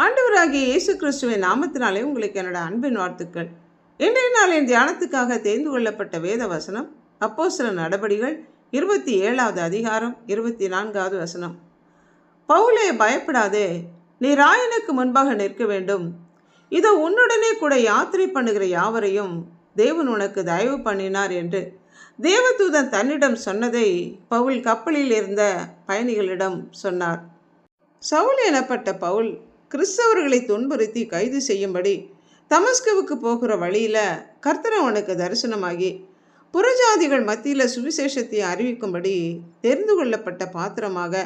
ஆண்டவராகிய இயேசு கிறிஸ்துவின் நாமத்தினாலே உங்களுக்கு என்னோட அன்பின் வாழ்த்துக்கள். இன்றைய நாளின் தியானத்துக்காக தேர்ந்து கொள்ளப்பட்ட வேத வசனம் அப்போஸ்தலர் நடபடிகள் 27வது அதிகாரம் 24வது வசனம். பவுலே, பயப்படாதே, நீ ராயனுக்கு முன்பாக நிற்க வேண்டும். இதோ உன்னுடனே கூட யாத்திரை பண்ணுகிற யாவரையும் தேவன் உனக்கு தயவு பண்ணினார் என்று தேவதூதன் தன்னிடம் சொன்னதை பவுல் கப்பலில் இருந்த பயணிகளிடம் சொன்னார். சவுல் எனப்பட்ட பவுல் கிறிஸ்தவர்களை துன்புறுத்தி கைது செய்யும்படி தமஸ்குவுக்கு போகிற வழியில் கர்த்தர் அவனுக்கு தரிசனமாகி புறஜாதிகள் மத்தியில் சுவிசேஷத்தை அறிவிக்கும்படி தெரிந்து கொள்ளப்பட்ட பாத்திரமாக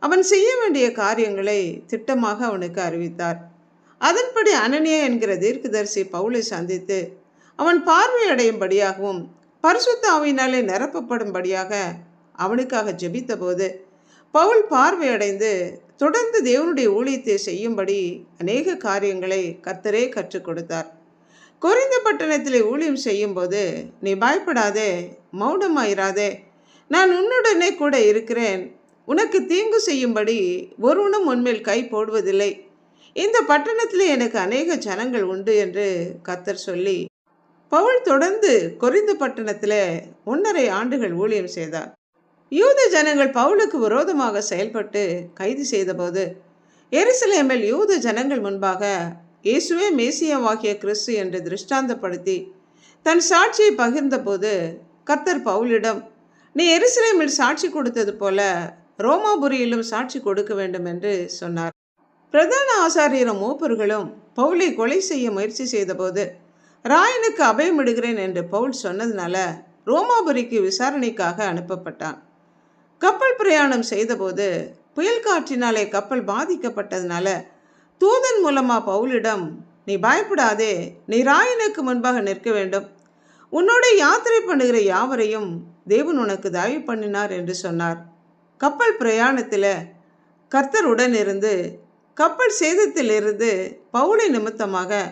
அவன் செய்ய வேண்டிய காரியங்களை திட்டமாக அவனுக்கு அறிவித்தார். அதன்படி அனனியா என்கிற தீர்க்கதரிசி பவுலை சந்தித்து அவன் பார்வையடையும்படியாகவும் பரிசுத்த ஆவியினாலே நிரப்பப்படும்படியாக அவனுக்காக ஜெபித்த போது பவுல் பார்வையடைந்து தொடர்ந்து தேவனுடைய ஊழியத்தை செய்யும்படி அநேக காரியங்களை கர்த்தரே கற்றுக் கொடுத்தார். கொரிந்து பட்டணத்தில் ஊழியம் செய்யும்போது, நீ பயப்படாதே, மௌனமாயிராதே, நான் உன்னுடனே கூட இருக்கிறேன், உனக்கு தீங்கு செய்யும்படி ஒருவனும் உன்மேல் கை போடுவதில்லை, இந்த பட்டணத்தில் எனக்கு அநேக ஜனங்கள் உண்டு என்று கர்த்தர் சொல்லி பவுல் தொடர்ந்து கொரிந்து பட்டணத்தில் 1.5 ஆண்டுகள் ஊழியம் செய்தார். யூத ஜனங்கள் பவுலுக்கு விரோதமாக செயல்பட்டு கைது செய்தபோது எருசலேமில் யூத ஜனங்கள் முன்பாக இயேசுவே மேசியாவாகிய கிறிஸ்து என்று திருஷ்டாந்தப்படுத்தி தன் சாட்சியை பகிர்ந்தபோது கர்த்தர் பவுலிடம், நீ எருசலேமில் சாட்சி கொடுத்தது போல ரோமாபுரியிலும் சாட்சி கொடுக்க வேண்டும் என்று சொன்னார். பிரதான ஆசாரியரும் மூப்பர்களும் பவுலை கொலை செய்ய முயற்சி செய்தபோது ராயனுக்கு அபயமிடுகிறேன் என்று பவுல் சொன்னதுனால ரோமாபுரிக்கு விசாரணைக்காக அனுப்பப்பட்டான். கப்பல் பிரயாணம் செய்தபோது புயல் காற்றினாலே கப்பல் பாதிக்கப்பட்டதுனால தூதன் மூலமா பவுலிடம், நீ பயப்படாதே, நீ ராயனுக்கு முன்பாக நிற்க வேண்டும், உன்னோட யாத்திரை பண்ணுகிற யாவரையும் தேவன் உனக்கு தயவு பண்ணினார் என்று சொன்னார். கப்பல் பிரயாணத்தில் கர்த்தர் உடன் இருந்து கப்பல் சேதத்திலிருந்து பவுலை நிமித்தமாக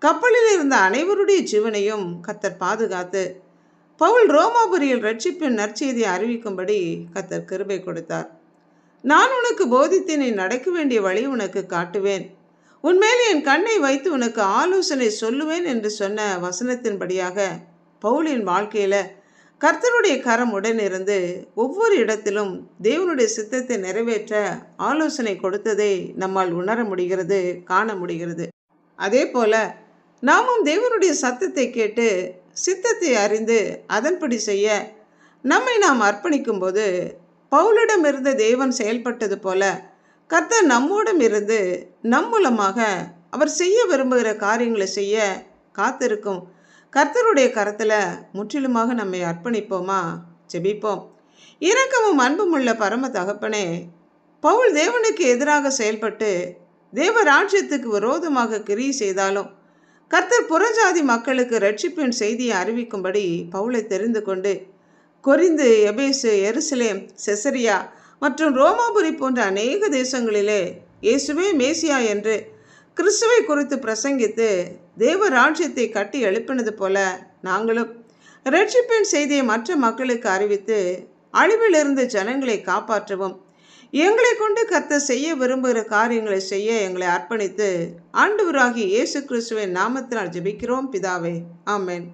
கப்பலில் இருந்த அனைவருடைய ஜீவனையும் கர்த்தர் பாதுகாத்து பவுல் ரோமாபுரியில் ரட்சிப்பின் நற்செய்தியை அறிவிக்கும்படி கர்த்தர் கிருபை கொடுத்தார். நான் உனக்கு போதித்து நீ நடக்க வேண்டிய வழி உனக்கு காட்டுவேன், உன்மேல் என் கண்ணை வைத்து உனக்கு ஆலோசனை சொல்லுவேன் என்று சொன்ன வசனத்தின்படியாக பவுலின் வாழ்க்கையில் கர்த்தருடைய கரம் உடன் இருந்து ஒவ்வொரு இடத்திலும் தேவனுடைய சித்தத்தை நிறைவேற்ற ஆலோசனை கொடுத்ததை நம்மால் உணர முடிகிறது, காண முடிகிறது. அதே போல நாமும் தேவனுடைய சத்தத்தை கேட்டு சித்தத்தை அறிந்து அதன்படி செய்ய நம்மை நாம் அர்ப்பணிக்கும் போது பவுலிடம் இருந்த தேவன் செயல்பட்டது போல கர்த்தர் நம்மோடும் இருந்து நம் மூலமாக அவர் செய்ய விரும்புகிற காரியங்களை செய்ய காத்திருக்கும் கர்த்தருடைய கரத்தில் முற்றிலுமாக நம்மை அர்ப்பணிப்போமா? ஜெபிப்போம். இரக்கமும் அன்பும் உள்ள பரம தகப்பனே, பவுல் தேவனுக்கு எதிராக செயல்பட்டு தேவ ராஜ்யத்துக்கு விரோதமாக கிரியை செய்தாலும் கர்த்தர் புறஜாதி மக்களுக்கு ரட்சிப்பின் செய்தியை அறிவிக்கும்படி பவுலை தெரிந்து கொண்டு கொரிந்து, எபேசு, எருசலேம், செசரியா மற்றும் ரோமாபுரி போன்ற அநேக தேசங்களிலே இயேசுவே மேசியா என்று கிறிஸ்துவை குறித்து பிரசங்கித்து தேவ ராஜ்யத்தை கட்டி எழுப்பினது போல நாங்களும் ரட்சிப்பின் செய்தியை மற்ற மக்களுக்கு அறிவித்து அழிவிலிருந்து ஜனங்களை காப்பாற்றவும் எங்களை கொண்டு கர்த்தர் செய்ய விரும்புகிற காரியங்களை செய்ய எங்களை அர்ப்பணித்து ஆண்டவராகிய இயேசு கிறிஸ்துவின் நாமத்தினால் ஜெபிக்கிறோம் பிதாவே. ஆமென்.